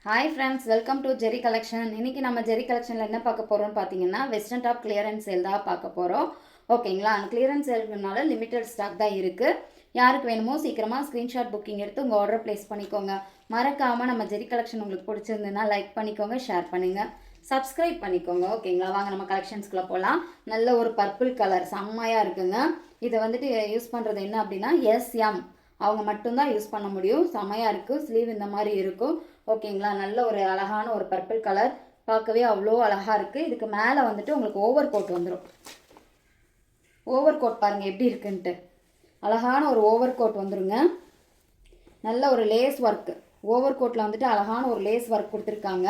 Hi friends, welcome to Jeri collection. இன்றைக்கி நம்ம ஜெரி கலெக்ஷனில் என்ன பார்க்க போகிறோம்னு பார்த்தீங்கன்னா வெஸ்டர்ன் டாப் கிளியரன்ஸ் சேல் தான் பார்க்க போகிறோம். ஓகேங்களா, அந்த கிளியரன்ஸ் சேல்னால லிமிட்டட் ஸ்டாக் தான் இருக்குது. யாருக்கு வேணுமோ சீக்கிரமாக ஸ்க்ரீன்ஷாட் புக்கிங் எடுத்து உங்கள் ஆர்டர் ப்ளேஸ் பண்ணிக்கோங்க. மறக்காமல் நம்ம ஜெரி கலெக்ஷன் உங்களுக்கு பிடிச்சிருந்ததுன்னா லைக் பண்ணிக்கோங்க, ஷேர் பண்ணுங்கள், சப்ஸ்கிரைப் பண்ணிக்கோங்க. ஓகேங்களா, வாங்க நம்ம கலெக்ஷன்ஸ்குள்ளே போகலாம். நல்ல ஒரு பர்பிள் கலர் செம்மையாக இருக்குங்க. இதை வந்துட்டு யூஸ் பண்ணுறது என்ன அப்படின்னா எஸ்எம் அவங்க மட்டும்தான் யூஸ் பண்ண முடியும். செமையாக இருக்குது. ஸ்லீவ் இந்த மாதிரி இருக்கும். ஓகேங்களா, நல்ல ஒரு அழகான ஒரு பர்பிள் கலர், பார்க்கவே அவ்வளோ அழகாக இருக்குது. இதுக்கு மேலே வந்துட்டு உங்களுக்கு ஓவர் கோட் வந்துடும். ஓவர் கோட் பாருங்கள் எப்படி இருக்குன்ட்டு. அழகான ஒரு ஓவர் கோட் வந்துடுங்க. நல்ல ஒரு லேஸ் ஒர்க்கு. ஓவர் கோட்டில் வந்துட்டு அழகான ஒரு லேஸ் ஒர்க் கொடுத்துருக்காங்க.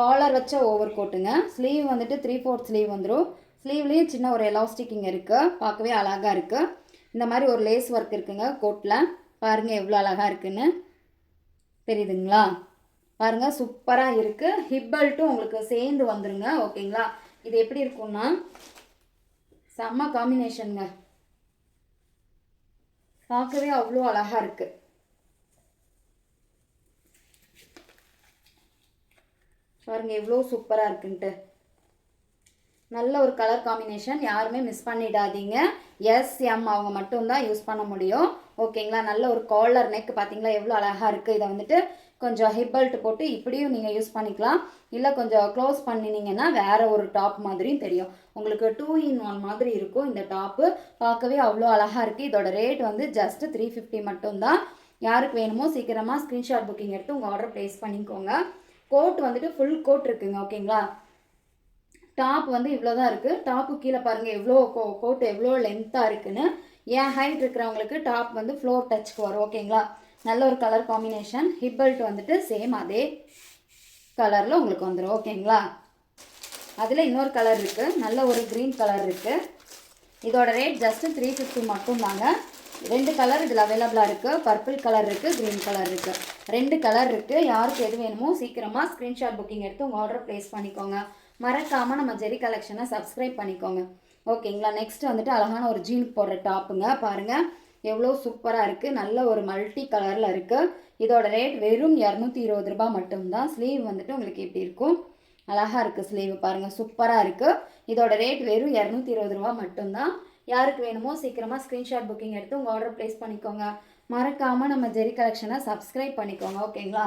காலர் வச்ச ஓவர் கோட்டுங்க. ஸ்லீவ் வந்துட்டு 3/4 ஸ்லீவ் வந்துடும். ஸ்லீவ்லேயும் சின்ன ஒரு எலாஸ்டிக் இங்கே இருக்குது. பார்க்கவே அழகாக இருக்குது. இந்த மாதிரி ஒரு லேஸ் ஒர்க் இருக்குங்க கோட்டில். பாருங்கள் எவ்வளோ அழகாக இருக்குன்னு தெரியுதுங்களா? பாருங்கள் சூப்பராக இருக்குது. ஹிப் பெல்ட்டும் உங்களுக்கு சேர்ந்து வந்துருங்க. ஓகேங்களா, இது எப்படி இருக்கும்னா செம்ம காம்பினேஷனுங்க. பார்க்கவே அவ்வளோ அழகாக இருக்குது. பாருங்கள் எவ்வளோ சூப்பராக இருக்குன்ட்டு. நல்ல ஒரு கலர் காம்பினேஷன், யாருமே மிஸ் பண்ணிடாதீங்க. எஸ்எம் அவங்க மட்டும்தான் யூஸ் பண்ண முடியும். ஓகேங்களா, நல்ல ஒரு காலர் நெக் பார்த்தீங்களா எவ்வளோ அழகாக இருக்குது. இதை வந்துட்டு கொஞ்சம் ஹிப் பெல்ட் போட்டு இப்படியும் நீங்கள் யூஸ் பண்ணிக்கலாம். இல்லை கொஞ்சம் க்ளோஸ் பண்ணினீங்கன்னா வேறு ஒரு டாப் மாதிரியும் தெரியும். உங்களுக்கு 2 in 1 மாதிரி இருக்கும் இந்த டாப்பு. பார்க்கவே அவ்வளோ அழகாக இருக்குது. இதோட ரேட் வந்து ஜஸ்ட் 350 மட்டும்தான். யாருக்கு வேணுமோ சீக்கிரமாக ஸ்க்ரீன்ஷாட் புக்கிங் எடுத்து உங்கள் ஆர்டர் ப்ளேஸ் பண்ணிக்கோங்க. கோட் வந்துட்டு ஃபுல் கோட் இருக்குங்க. ஓகேங்களா, டாப் வந்து இவ்வளோ தான் இருக்குது. டாப்பு கீழே பாருங்கள் எவ்வளோ கோட் எவ்வளோ லென்த்தாக இருக்குன்னு. என் ஹைட் இருக்கிறவங்களுக்கு டாப் வந்து ஃப்ளோர் டச்சுக்கு வரும். ஓகேங்களா, நல்ல ஒரு கலர் காம்பினேஷன். ஹிப் பெல்ட் வந்துட்டு சேம் அதே கலரில் உங்களுக்கு வந்துடும். ஓகேங்களா, அதில் இன்னொரு கலர் இருக்குது, நல்ல ஒரு க்ரீன் கலர் இருக்குது. இதோட ரேட் ஜஸ்ட்டு 350 மட்டும்தாங்க. 2 கலர் இதில் அவைலபிளாக இருக்குது. பர்பிள் கலர் இருக்குது, க்ரீன் கலர் இருக்குது. 2 கலர் இருக்குது. யாருக்கு எது வேணுமோ சீக்கிரமாக ஸ்க்ரீன்ஷாட் புக்கிங் எடுத்து உங்கள் ஆர்டர் ப்ளேஸ் பண்ணிக்கோங்க. மறக்காமல் நம்ம ஜெரி கலெக்ஷனை சப்ஸ்கிரைப் பண்ணிக்கோங்க. ஓகேங்களா, நெக்ஸ்ட் வந்துட்டு அழகான ஒரு ஜீன் போடுற டாப்புங்க. பாருங்கள் எவ்வளோ சூப்பராக இருக்குது. நல்ல ஒரு மல்டி கலரில் இருக்குது. இதோட ரேட் வெறும் 220 ரூபாய் மட்டும்தான். ஸ்லீவ் வந்துட்டு உங்களுக்கு எப்படி இருக்கும், அழகாக இருக்குது. ஸ்லீவ் பாருங்கள் சூப்பராக இருக்குது. இதோட ரேட் வெறும் 220 ரூபா மட்டும்தான். யாருக்கு வேணுமோ சீக்கிரமாக ஸ்க்ரீன்ஷாட் புக்கிங் எடுத்து உங்கள் ஆர்டர் ப்ளேஸ் பண்ணிக்கோங்க. மறக்காமல் நம்ம ஜெரி கலெக்ஷனை சப்ஸ்கிரைப் பண்ணிக்கோங்க. ஓகேங்களா,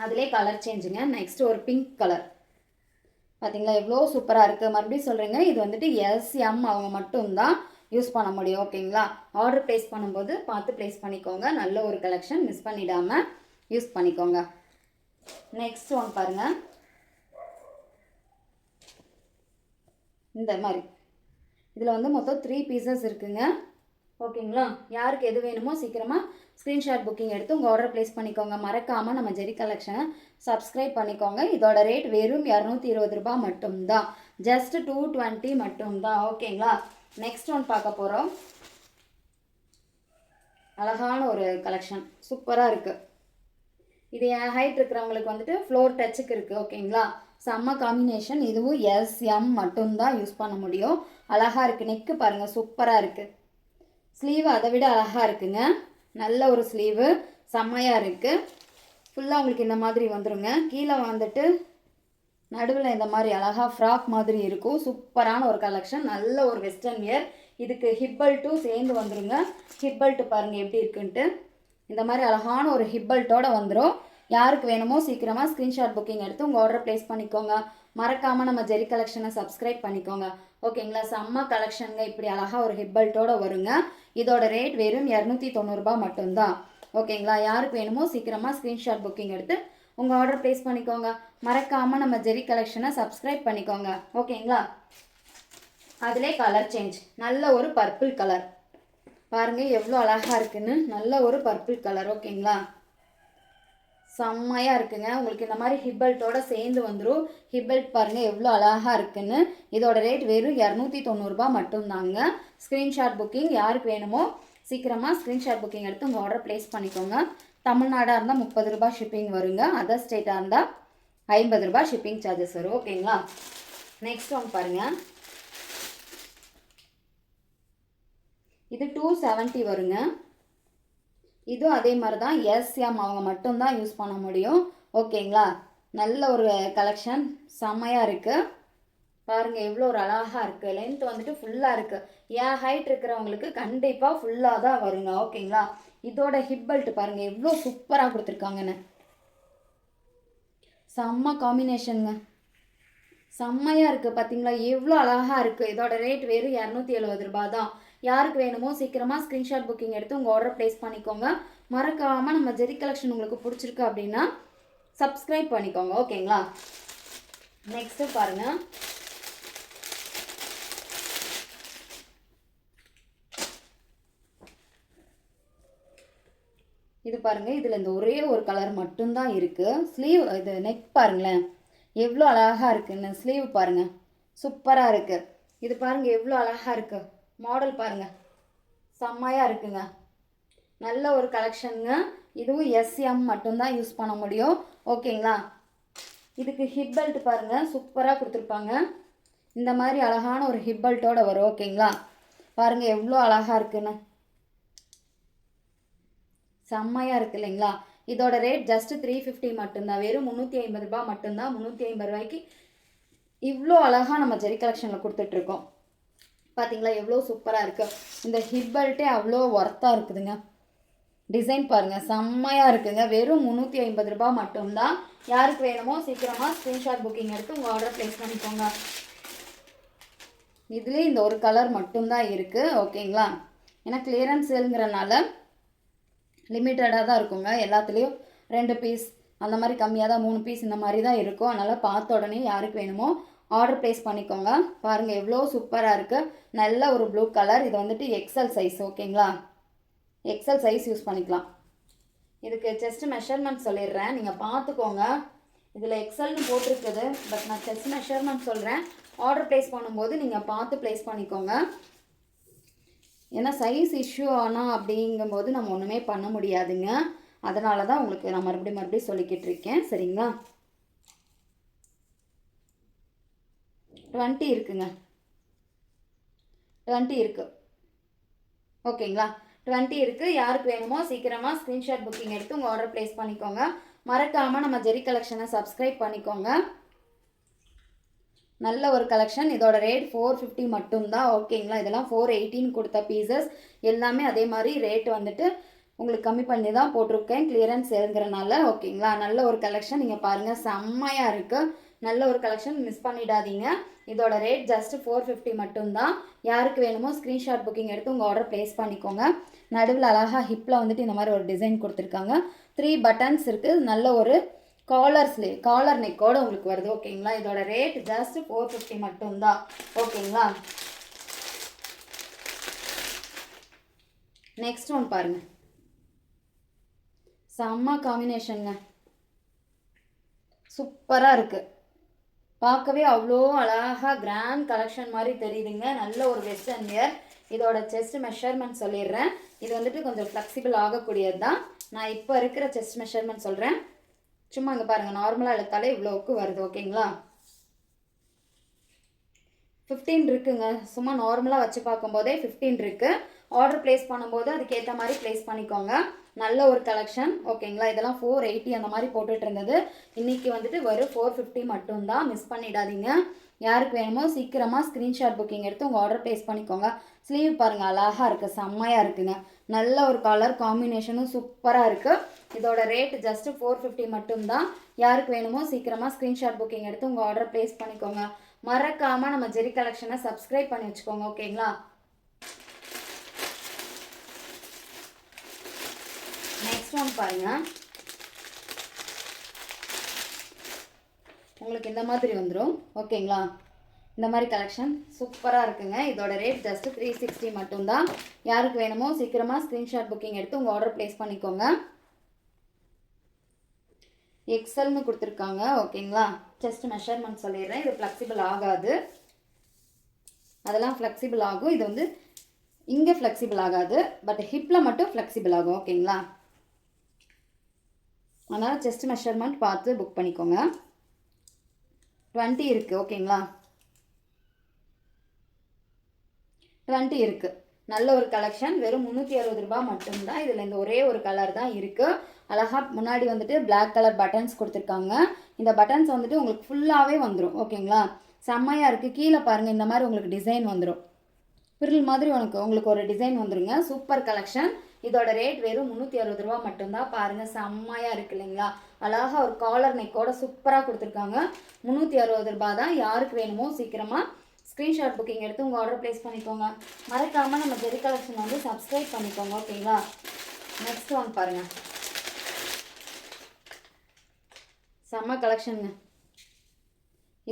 அதிலே கலர் சேஞ்சுங்க. நெக்ஸ்ட் ஒரு பிங்க் கலர் பார்த்தீங்களா எவ்வளோ சூப்பராக இருக்குது. மறுபடியும் சொல்கிறேங்க, இது வந்துட்டு எஸ்எம் அவங்க மட்டும்தான் யூஸ் பண்ண முடியும். ஓகேங்களா, ஆர்டர் ப்ளேஸ் பண்ணும்போது பார்த்து ப்ளேஸ் பண்ணிக்கோங்க. நல்ல ஒரு கலெக்ஷன், மிஸ் பண்ணிடாமல் யூஸ் பண்ணிக்கோங்க. நெக்ஸ்ட் ஒன் பாருங்கள், இந்த மாதிரி இதில் வந்து மொத்தம் 3 பீசஸ் இருக்குங்க. ஓகேங்களா, யாருக்கு எது வேணுமோ சீக்கிரமாக ஸ்க்ரீன்ஷாட் புக்கிங் எடுத்து உங்கள் ஆர்டர் ப்ளேஸ் பண்ணிக்கோங்க. மறக்காமல் நம்ம ஜெரி கலெக்ஷனை சப்ஸ்கிரைப் பண்ணிக்கோங்க. இதோட ரேட் வெறும் 220 ரூபாய் மட்டும்தான். ஜஸ்ட் 220 மட்டும்தான். ஓகேங்களா, நெக்ஸ்ட் ஒன் பார்க்க போகிறோம். அழகான ஒரு கலெக்ஷன், சூப்பராக இருக்குது. இது என் ஹைட் இருக்கிறவங்களுக்கு வந்துட்டு ஃப்ளோர் டச்சுக்கு இருக்குது. ஓகேங்களா, செம்ம காம்பினேஷன். இதுவும் எஸ்எம் மட்டும்தான் யூஸ் பண்ண முடியும். அழகாக இருக்குது. நெக்கு பாருங்கள் சூப்பராக இருக்குது. ஸ்லீவ் அதை விட அழகாக இருக்குங்க. நல்ல ஒரு ஸ்லீவு, செம்மையாக இருக்குது. ஃபுல்லாக உங்களுக்கு இந்த மாதிரி வந்துடுங்க. கீழே வந்துட்டு நடுவில் இந்த மாதிரி அழகாக ஃப்ராக் மாதிரி இருக்கும். சூப்பரான ஒரு கலெக்ஷன், நல்ல ஒரு வெஸ்டர்ன் வியர். இதுக்கு ஹிப் பெல்ட்டும் சேர்ந்து வந்துடுங்க. ஹிப் பெல்ட் பாருங்கள் எப்படி இருக்குன்ட்டு. இந்த மாதிரி அழகான ஒரு ஹிப் பெல்ட்டோடு வந்துடும். யாருக்கு வேணுமோ சீக்கிரமாக ஸ்க்ரீன்ஷாட் புக்கிங் எடுத்து உங்கள் ஆர்டர் ப்ளேஸ் பண்ணிக்கோங்க. மறக்காமல் நம்ம ஜெரி கலெக்ஷனை சப்ஸ்கிரைப் பண்ணிக்கோங்க. ஓகேங்களா, செம்ம கலெக்ஷனுங்க. இப்படி அழகாக ஒரு ஹிப் பெல்ட்டோடு வருங்க. இதோட ரேட் வெறும் 290 ரூபாய் மட்டும்தான். ஓகேங்களா, யாருக்கு வேணுமோ சீக்கிரமாக ஸ்க்ரீன்ஷாட் புக்கிங் எடுத்து உங்கள் ஆர்டர் ப்ளேஸ் பண்ணிக்கோங்க. மறக்காமல் நம்ம ஜெரி கலெக்ஷனை சப்ஸ்கிரைப் பண்ணிக்கோங்க. ஓகேங்களா, அதிலே கலர் சேஞ்ச். நல்ல ஒரு பர்பிள் கலர் பாருங்கள் எவ்வளோ அழகாக இருக்குன்னு. நல்ல ஒரு பர்பிள் கலர். ஓகேங்களா, செம்மையாக இருக்குங்க. உங்களுக்கு இந்த மாதிரி ஹிப் பெல்ட்டோட சேர்ந்து வந்துடும். ஹிப் பெல்ட் பாருங்கள் எவ்வளோ அழகாக இருக்குன்னு. இதோட ரேட் வெறும் 290 ரூபாய் மட்டும்தாங்க. ஸ்க்ரீன்ஷாட் புக்கிங் யாருக்கு வேணுமோ சீக்கிரமாக ஸ்க்ரீன்ஷாட் புக்கிங் எடுத்து உங்கள் ஆர்டர் ப்ளேஸ் பண்ணிக்கோங்க. தமிழ்நாடாக இருந்தால் 30 ரூபாய் ஷிப்பிங் வருங்க. அதர் ஸ்டேட்டாக இருந்தால் 50 ரூபாய் ஷிப்பிங் சார்ஜஸ் வரும். ஓகேங்களா, நெக்ஸ்ட் ஒன் பாருங்கள். இது 270 வருங்க. இதுவும் அதே மாதிரி தான் எஸ்எம் அவங்க மட்டும்தான் யூஸ் பண்ண முடியும். ஓகேங்களா? நல்ல ஒரு கலெக்ஷன், செம்மையாக இருக்குது. பாருங்கள் எவ்வளோ ஒரு அழகாக இருக்குது. லென்த் வந்துட்டு ஃபுல்லாக இருக்குது. ஏன் ஹைட் இருக்கிறவங்களுக்கு கண்டிப்பாக ஃபுல்லாக தான் வருங்க. ஓகேங்களா? இதோட ஹிப் பெல்ட் பாருங்கள் எவ்வளோ சூப்பராக கொடுத்துருக்காங்கன்னு. செம்ம காம்பினேஷனுங்க, செம்மையாக இருக்குது. பார்த்தீங்களா எவ்வளோ அழகாக இருக்குது. இதோட ரேட் வெறும் 270 ரூபா தான். யாருக்கு வேணுமோ சீக்கிரமாக ஸ்க்ரீன்ஷாட் புக்கிங் எடுத்து உங்கள் ஆர்டர் ப்ளேஸ் பண்ணிக்கோங்க. மறக்காமல் நம்ம ஜெரி கலெக்ஷன் உங்களுக்கு பிடிச்சிருக்கு அப்படின்னா சப்ஸ்கிரைப் பண்ணிக்கோங்க. ஓகேங்களா? நெக்ஸ்ட்டு பாருங்கள், இது பாருங்கள். இதில் இந்த ஒரே ஒரு கலர் மட்டும்தான் இருக்குது. ஸ்லீவ் இது நெக் பாருங்களேன் எவ்வளோ அழகாக இருக்குன்னு. ஸ்லீவ் பாருங்கள் சூப்பராக இருக்குது. இது பாருங்கள் எவ்வளோ அழகாக இருக்குது. மாடல் பாருங்கள் செம்மையாக இருக்குங்க. நல்ல ஒரு கலெக்ஷனுங்க. இதுவும் எஸ்எம் மட்டும்தான் யூஸ் பண்ண முடியும். ஓகேங்களா? இதுக்கு ஹிப் பெல்ட் பாருங்கள் சூப்பராக கொடுத்துருப்பாங்க. இந்த மாதிரி அழகான ஒரு ஹிப் பெல்ட்டோட வரும். ஓகேங்களா? பாருங்கள் எவ்வளோ அழகாக இருக்குன்னு, செம்மையாக இருக்குது இல்லைங்களா? இதோட ரேட் ஜஸ்ட் 350 மட்டும்தான். வெறும் 350 ரூபா மட்டும்தான். 350 ரூபாய்க்கு இவ்வளோ அழகாக நம்ம ஜெரி கலெக்ஷனில் கொடுத்துட்ருக்கோம். பார்த்தீங்களா எவ்வளோ சூப்பராக இருக்குது. இந்த ஹிப் பெல்ட்டே அவ்வளோ ஒர்த்தாக இருக்குதுங்க. டிசைன் பாருங்கள் செம்மையாக இருக்குங்க. வெறும் 350 ரூபா மட்டும்தான். யாருக்கு வேணுமோ சீக்கிரமாக ஸ்க்ரீன்ஷாட் புக்கிங் எடுத்து உங்கள் ஆர்டர் ப்ளேஸ் பண்ணிக்கோங்க. இதுலேயே இந்த ஒரு கலர் மட்டும்தான் இருக்குது. ஓகேங்களா? ஏன்னா கிளியரன்ஸ் சேலுங்கிறனால லிமிட்டடாக தான் இருக்குங்க. எல்லாத்துலேயும் 2 பீஸ் அந்த மாதிரி கம்மியாக தான் 3 பீஸ் இந்த மாதிரி தான் இருக்கும். அதனால் பார்த்த உடனே யாருக்கு வேணுமோ ஆர்டர் ப்ளேஸ் பண்ணிக்கோங்க. பாருங்கள் எவ்வளோ சூப்பராக இருக்குது. நல்ல ஒரு ப்ளூ கலர். இது வந்துட்டு எக்ஸல் சைஸ். ஓகேங்களா? எக்ஸல் சைஸ் யூஸ் பண்ணிக்கலாம். இதுக்கு செஸ்ட் மெஷர்மெண்ட் சொல்லிடுறேன், நீங்கள் பார்த்துக்கோங்க. இதில் எக்ஸல்னு போட்டிருக்குது, பட் நான் செஸ்ட் மெஷர்மெண்ட் சொல்கிறேன். ஆர்டர் ப்ளேஸ் பண்ணும்போது நீங்கள் பார்த்து ப்ளேஸ் பண்ணிக்கோங்க. ஏன்னா சைஸ் இஷ்யூ ஆனால் அப்படிங்கும்போது நம்ம ஒன்றுமே பண்ண முடியாதுங்க. அதனால தான் உங்களுக்கு நான் மறுபடியும் சொல்லிக்கிட்டு இருக்கேன். சரிங்களா? 20 இருக்குங்க. 20 இருக்குது. ஓகேங்களா? 20 இருக்குது. யாருக்கு வேணுமோ சீக்கிரமாக ஸ்க்ரீன்ஷாட் புக்கிங் எடுத்து உங்கள் ஆர்டர் ப்ளேஸ் பண்ணிக்கோங்க. மறக்காமல் நம்ம ஜெரி கலெக்ஷனை சப்ஸ்கிரைப் பண்ணிக்கோங்க. நல்ல ஒரு கலெக்ஷன். இதோட ரேட் 450 மட்டும்தான். ஓகேங்களா? இதெல்லாம் 418 கொடுத்த பீசஸ் எல்லாமே அதே மாதிரி ரேட் வந்துட்டு உங்களுக்கு கம்மி பண்ணி தான் போட்டிருக்கேன், கிளியரன்ஸ் சேல்ங்கிறனால. ஓகேங்களா? நல்ல ஒரு கலெக்ஷன். நீங்கள் பாருங்கள் செம்மையாக இருக்குது. நல்ல ஒரு கலெக்ஷன், மிஸ் பண்ணிடாதீங்க. இதோட ரேட் ஜஸ்ட் 450 மட்டும்தான். யாருக்கு வேணுமோ ஸ்க்ரீன்ஷாட் புக்கிங் எடுத்து உங்கள் ஆர்டர் ப்ளேஸ் பண்ணிக்கோங்க. நடுவில் அழகாக ஹிப்பில் வந்துட்டு இந்த மாதிரி ஒரு டிசைன் கொடுத்துருக்காங்க. 3 பட்டன்ஸ் இருக்குது. நல்ல ஒரு காலர் நெக்கோடு உங்களுக்கு வருது. ஓகேங்களா? இதோட ரேட் ஜஸ்ட் 450 மட்டும்தான். ஓகேங்களா? நெக்ஸ்ட் ஒன் பாருங்கள், செம்ம காம்பினேஷனுங்க, சூப்பராக இருக்குது. பார்க்கவே அவ்வளோ அழகாக கிராண்ட் கலெக்ஷன் மாதிரி தெரியுதுங்க. நல்ல ஒரு வெஸ்டர்ன் வியர். இதோட செஸ்ட் மெஷர்மெண்ட் சொல்லிடுறேன். இது வந்துட்டு கொஞ்சம் ஃப்ளெக்சிபிள் ஆகக்கூடியது தான். நான் இப்போ இருக்கிற செஸ்ட் மெஷர்மெண்ட் சொல்கிறேன். சும்மா இங்கே பாருங்கள், நார்மலாக இழுத்தாலே இவ்வளோவுக்கு வருது. ஓகேங்களா? 15 இருக்குங்க. சும்மா நார்மலாக வச்சு பார்க்கும்போதே 15 இருக்குது. ஆர்டர் ப்ளேஸ் பண்ணும்போது அதுக்கேற்ற மாதிரி ப்ளேஸ் பண்ணிக்கோங்க. நல்ல ஒரு கலெக்ஷன். ஓகேங்களா? இதெல்லாம் 480 அந்த மாதிரி போட்டுட்டு இருந்தது. இன்றைக்கி வந்துட்டு வரும் 450 மட்டும்தான். மிஸ் பண்ணிடாதீங்க. யாருக்கு வேணுமோ சீக்கிரமாக ஸ்க்ரீன்ஷாட் புக்கிங் எடுத்து உங்கள் ஆர்டர் ப்ளேஸ் பண்ணிக்கோங்க. ஸ்லீவ் பாருங்கள் அழகாக இருக்குது, செம்மையாக இருக்குங்க. நல்ல ஒரு கலர் காம்பினேஷனும் சூப்பராக இருக்குது. இதோட ரேட் ஜஸ்ட் 450 மட்டும்தான். யாருக்கு வேணுமோ சீக்கிரமாக ஸ்க்ரீன்ஷாட் புக்கிங் எடுத்து உங்கள் ஆர்டர் ப்ளேஸ் பண்ணிக்கோங்க. மறக்காமல் நம்ம ஜெரி கலெக்ஷனை சப்ஸ்கிரைப் பண்ணி வச்சுக்கோங்க. ஓகேங்களா? நெக்ஸ்ட் ஒன் பாருங்கள், உங்களுக்கு இந்த மாதிரி வந்துடும். ஓகேங்களா? இந்த மாதிரி கலெக்ஷன் சூப்பராக இருக்குங்க. இதோட ரேட் ஜஸ்ட் 360 மட்டும்தான். யாருக்கு வேணுமோ சீக்கிரமாக ஸ்க்ரீன்ஷாட் புக்கிங் எடுத்து உங்கள் ஆர்டர் ப்ளேஸ் பண்ணிக்கோங்க. எக்ஸல்னு கொடுத்துருக்காங்க. ஓகேங்களா? செஸ்ட் மெஷர்மெண்ட் சொல்லிடுறேன். இது ஃப்ளெக்சிபிள் ஆகாது, அதெல்லாம் ஃப்ளெக்சிபிள் ஆகும். இது வந்து இங்கே ஃப்ளெக்சிபிள் ஆகாது, பட் ஹிப்பில் மட்டும் ஃப்ளெக்சிபிள் ஆகும். ஓகேங்களா? அதனால் செஸ்ட் மெஷர்மெண்ட் பார்த்து புக் பண்ணிக்கோங்க. 20 இருக்குது. ஓகேங்களா? 20 இருக்குது. நல்ல ஒரு கலெக்ஷன். வெறும் 360 ரூபாய் மட்டும்தான். இதில் இந்த ஒரே ஒரு கலர் தான் இருக்குது. அழகாக முன்னாடி வந்துட்டு பிளாக் கலர் பட்டன்ஸ் கொடுத்துருக்காங்க. இந்த பட்டன்ஸ் வந்துட்டு உங்களுக்கு ஃபுல்லாகவே வந்துடும். ஓகேங்களா, செம்மையாக இருக்குது. கீழே பாருங்கள், இந்த மாதிரி உங்களுக்கு டிசைன் வந்துடும். பிரில் மாதிரி உங்களுக்கு ஒரு டிசைன் வந்துருங்க. Super collection. இதோட ரேட் வெறும் 360 ரூபா மட்டும்தான். பாருங்கள், செம்மையாக இருக்குது இல்லைங்களா? அழகாக ஒரு காலர் நெக்கோட சூப்பராக கொடுத்துருக்காங்க. 360 ரூபா தான். யாருக்கு வேணுமோ சீக்கிரமாக ஸ்க்ரீன்ஷாட் புக்கிங் எடுத்து உங்கள் ஆர்டர் ப்ளேஸ் பண்ணிக்கோங்க. மறக்காமல் நம்ம ஜெரி கலெக்ஷன் வந்து சப்ஸ்கிரைப் பண்ணிக்கோங்க. ஓகேங்களா, நெக்ஸ்ட் ஒன் பாருங்கள். செம்ம கலெக்ஷனுங்க.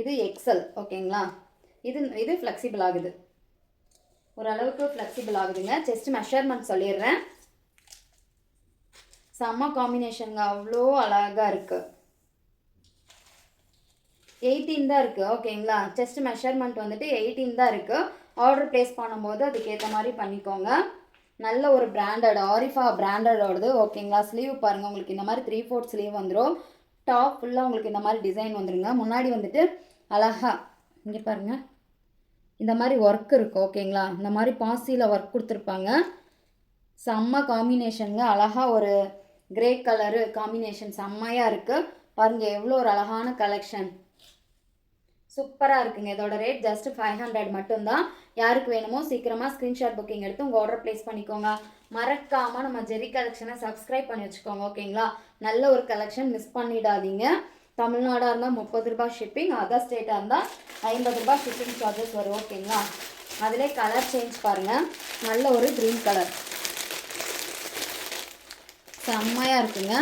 இது எக்ஸல். ஓகேங்களா, இது ஃப்ளெக்சிபிள் ஆகுது, ஓரளவுக்கு ஃப்ளெக்சிபிள் ஆகுதுங்க. செஸ்ட் மெஷர்மெண்ட் சொல்லிடுறேன். செம்ம காம்பினேஷனுங்க, அவ்வளோ அழகாக இருக்குது. 18 தான் இருக்குது. ஓகேங்களா, செஸ்ட் மெஷர்மெண்ட் வந்துட்டு 18 தான் இருக்குது. ஆர்டர் ப்ளேஸ் பண்ணும்போது அதுக்கேற்ற மாதிரி பண்ணிக்கோங்க. நல்ல ஒரு பிராண்டட், ஆரிஃபா பிராண்டடோடது. ஓகேங்களா, ஸ்லீவ் பாருங்கள், உங்களுக்கு இந்த மாதிரி 3/4 ஸ்லீவ் வந்துடும். டாப் ஃபுல்லாக உங்களுக்கு இந்த மாதிரி டிசைன் வந்துடுங்க. முன்னாடி வந்துட்டு அழகா இங்கே பாருங்கள், இந்த மாதிரி ஒர்க் இருக்குது. ஓகேங்களா, இந்த மாதிரி பாசியில் ஒர்க் கொடுத்துருப்பாங்க. செம்ம காம்பினேஷனுங்க. அழகாக ஒரு கிரே கலரு காம்பினேஷன் செம்மையாக இருக்குது. பாருங்கள், எவ்வளோ ஒரு அழகான கலெக்ஷன், சூப்பராக இருக்குங்க. இதோட ரேட் ஜஸ்ட் 500 மட்டும்தான். யாருக்கு வேணுமோ சீக்கிரமாக ஸ்க்ரீன்ஷாட் புக்கிங் எடுத்து உங்கள் ஆர்டர் ப்ளேஸ் பண்ணிக்கோங்க. மறக்காமல் நம்ம ஜெரி கலெக்ஷனை சப்ஸ்கிரைப் பண்ணி வச்சுக்கோங்க. ஓகேங்களா, நல்ல ஒரு கலெக்ஷன், மிஸ் பண்ணிடாதீங்க. தமிழ்நாடாக இருந்தால் 30 ரூபாய் ஷிப்பிங், அதர் ஸ்டேட்டாக இருந்தால் 50 ரூபாய் ஷிப்பிங் சார்ஜஸ் வரும். ஓகேங்களா, அதிலே கலர் சேஞ்ச் பாருங்கள். நல்ல ஒரு க்ரீன் கலர் செம்மையாக இருக்குங்க.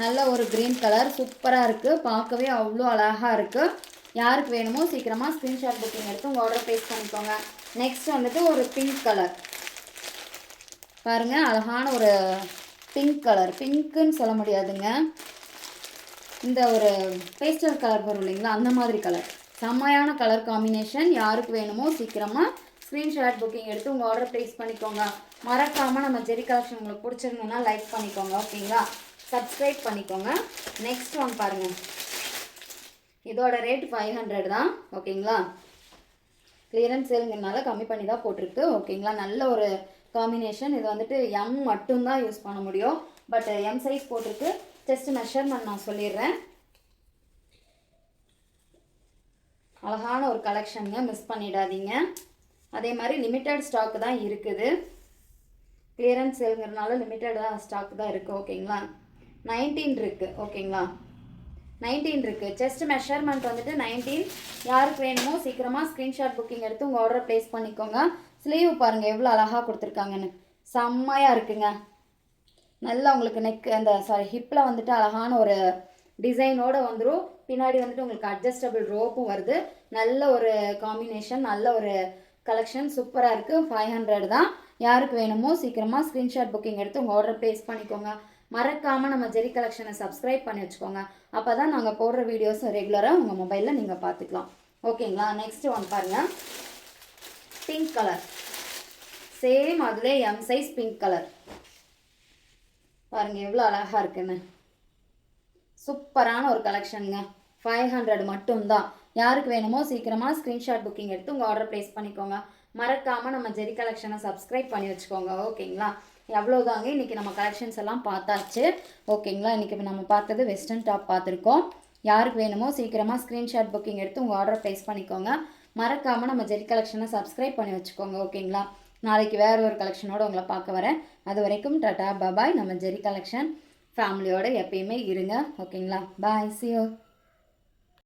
நல்ல ஒரு க்ரீன் கலர் சூப்பராக இருக்குது. பார்க்கவே அவ்வளோ அழகாக இருக்குது. யாருக்கு வேணுமோ சீக்கிரமாக ஸ்க்ரீன்ஷாட் புக்கிங் எடுத்து உங்கள் ஆர்டர் ப்ளேஸ் பண்ணிக்கோங்க. நெக்ஸ்ட் வந்துட்டு ஒரு பிங்க் கலர் பாருங்கள், அழகான ஒரு பிங்க் கலர். பிங்க்குன்னு சொல்ல முடியாதுங்க, இந்த ஒரு பேஸ்டல் கலர் வரும் இல்லைங்களா, அந்த மாதிரி கலர். செம்மையான கலர் காம்பினேஷன். யாருக்கு வேணுமோ சீக்கிரமாக ஸ்க்ரீன்ஷாட் புக்கிங் எடுத்து உங்கள் ஆர்டர் ப்ளேஸ் பண்ணிக்கோங்க. மறக்காமல் நம்ம ஜெரி கலெக்ஷன் உங்களுக்கு பிடிச்சிருந்ததுன்னா லைக் பண்ணிக்கோங்க. ஓகேங்களா, சப்ஸ்கிரைப் பண்ணிக்கோங்க. நெக்ஸ்ட் ஒன் பாருங்கள், இதோட ரேட் 500 தான். ஓகேங்களா, கிளியரன்ஸ் சேலுங்கிறதுனால கம்மி பண்ணி தான் போட்டிருக்கு. ஓகேங்களா, நல்ல ஒரு காம்பினேஷன். இது வந்துட்டு எம் மட்டும்தான் யூஸ் பண்ண முடியும், பட் எம் சைஸ் போட்டிருக்கு. செஸ்ட் மெஷர்மெண்ட் நான் சொல்லிடுறேன். அழகான ஒரு கலெக்ஷனுங்க, மிஸ் பண்ணிடாதீங்க. அதே மாதிரி லிமிட்டட் ஸ்டாக் தான் இருக்குது. கிளியரன்ஸ் சேலுங்கிறதுனால லிமிட்டடாக ஸ்டாக் தான் இருக்குது. ஓகேங்களா, 19 இருக்குது. ஓகேங்களா, 19 இருக்குது. செஸ்ட் மெஷர்மெண்ட் வந்துட்டு 19. யாருக்கு வேணுமோ சீக்கிரமாக ஸ்க்ரீன்ஷாட் புக்கிங் எடுத்து உங்கள் ஆர்டர் ப்ளேஸ் பண்ணிக்கோங்க. ஸ்லீவ் பாருங்கள் எவ்வளோ அழகாக கொடுத்துருக்காங்கன்னு, செம்மையாக இருக்குங்க. நல்லா உங்களுக்கு நெக் அந்த ஹிப்பில் வந்துட்டு அழகான ஒரு டிசைனோடு வந்துடும். பின்னாடி வந்துட்டு உங்களுக்கு அட்ஜஸ்டபிள் ரோப்பும் வருது. நல்ல ஒரு காம்பினேஷன், நல்ல ஒரு கலெக்ஷன், சூப்பராக இருக்குது. 500 தான். யாருக்கு வேணுமோ சீக்கிரமாக ஸ்க்ரீன்ஷாட் புக்கிங் எடுத்து உங்கள் ஆர்டர் ப்ளேஸ் பண்ணிக்கோங்க. மறக்காமல் நம்ம ஜெரி கலெக்ஷனை சப்ஸ்கிரைப் பண்ணி வச்சுக்கோங்க. அப்போ தான் நாங்கள் போடுற வீடியோஸ் ரெகுலராக உங்கள் மொபைலில் நீங்கள் பார்த்துக்கலாம். ஓகேங்களா, நெக்ஸ்ட் ஒன் பாருங்கள், பிங்க் கலர். சேம் அதிலே எம் சைஸ் பிங்க் கலர் பாருங்கள் எவ்வளோ அழகாக இருக்குன்னு. சூப்பரான ஒரு கலெக்ஷனுங்க. 500 மட்டும்தான். யாருக்கு வேணுமோ சீக்கிரமாக ஸ்க்ரீன்ஷாட் புக்கிங் எடுத்து உங்கள் ஆர்டர் ப்ளேஸ் பண்ணிக்கோங்க. மறக்காமல் நம்ம ஜெரி கலெக்ஷனை சப்ஸ்கிரைப் பண்ணி வச்சுக்கோங்க. ஓகேங்களா, எவ்வளோதாங்க. இன்றைக்கி நம்ம கலெக்ஷன்ஸ் எல்லாம் பார்த்தாச்சு. ஓகேங்களா, இன்றைக்கி நம்ம பார்த்தது வெஸ்டர்ன் டாப் பார்த்துருக்கோம். யாருக்கு வேணுமோ சீக்கிரமாக ஸ்க்ரீன்ஷாட் புக்கிங் எடுத்து உங்கள் ஆர்டர் ப்ளேஸ் பண்ணிக்கோங்க. மறக்காமல் நம்ம ஜெரி கலெக்ஷனை சப்ஸ்கிரைப் பண்ணி வச்சுக்கோங்க. ஓகேங்களா, நாளைக்கு வேறு ஒரு கலெக்ஷனோடு உங்களை பார்க்க வரேன். அது வரைக்கும் டாடா பாபாய். நம்ம ஜெரி கலெக்ஷன் ஃபேமிலியோடு எப்பயுமே இருங்க. ஓகேங்களா, பாய், see you.